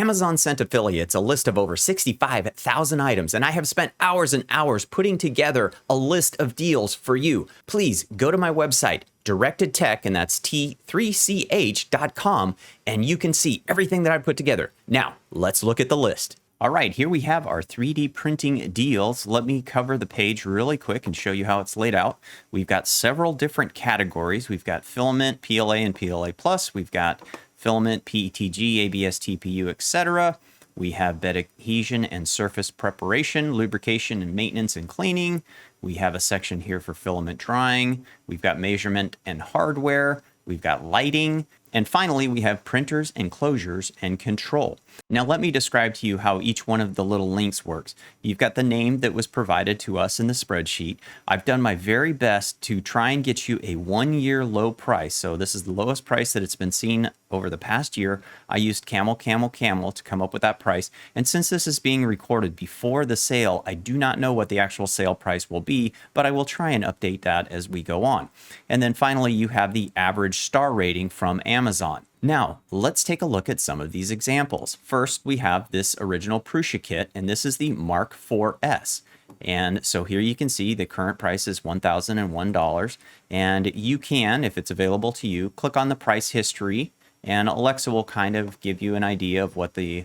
Amazon sent affiliates a list of over 65,000 items, and I have spent hours and hours putting together a list of deals for you. Please go to my website, Directed Tech, and that's T3CH.com, and you can see everything that I put together. Now, let's look at the list. All right, here we have our 3D printing deals. Let me cover the page really quick and show you how it's laid out. We've got several different categories. We've got filament, PLA, and PLA+. We've got filament, PETG, ABS, TPU, etc. We have bed adhesion and surface preparation, lubrication and maintenance and cleaning. We have a section here for filament drying. We've got measurement and hardware. We've got lighting. And finally, we have printers, enclosures, and control. Now, let me describe to you how each one of the little links works. You've got the name that was provided to us in the spreadsheet. I've done my very best to try and get you a 1-year low price. So this is the lowest price that it's been seen over the past year. I used Camel to come up with that price. And since this is being recorded before the sale, I do not know what the actual sale price will be, but I will try and update that as we go on. And then finally, you have the average star rating from Amazon. Now, let's take a look at some of these examples. First, we have this original Prusa kit, and this is the Mark IVS. And so here you can see the current price is $1,001. And you can, if it's available to you, click on the price history, and Alexa will kind of give you an idea of what the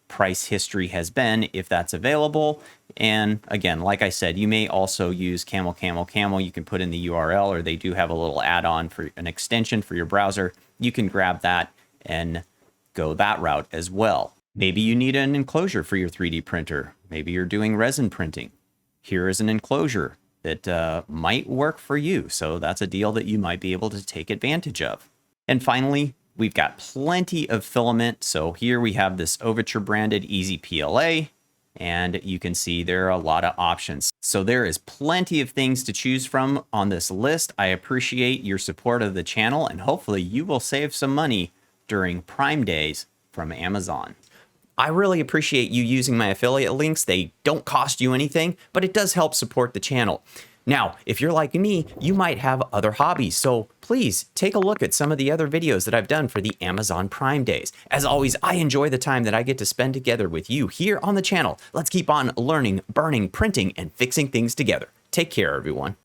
price history has been if that's available. And again, like I said, you may also use Camel. You can put in the URL, or they do have a little add-on for an extension for your browser. You can grab that and go that route as well. Maybe you need an enclosure for your 3D printer. Maybe you're doing resin printing. Here is an enclosure that might work for you. So that's a deal that you might be able to take advantage of. And finally, we've got plenty of filament. So here we have this Overture branded Easy PLA, and you can see there are a lot of options. So there is plenty of things to choose from on this list. I appreciate your support of the channel, and hopefully you will save some money during Prime Days from Amazon. I really appreciate you using my affiliate links. They don't cost you anything, but it does help support the channel. Now, if you're like me, you might have other hobbies, so please take a look at some of the other videos that I've done for the Amazon Prime Days. As always, I enjoy the time that I get to spend together with you here on the channel. Let's keep on learning, burning, printing, and fixing things together. Take care, everyone.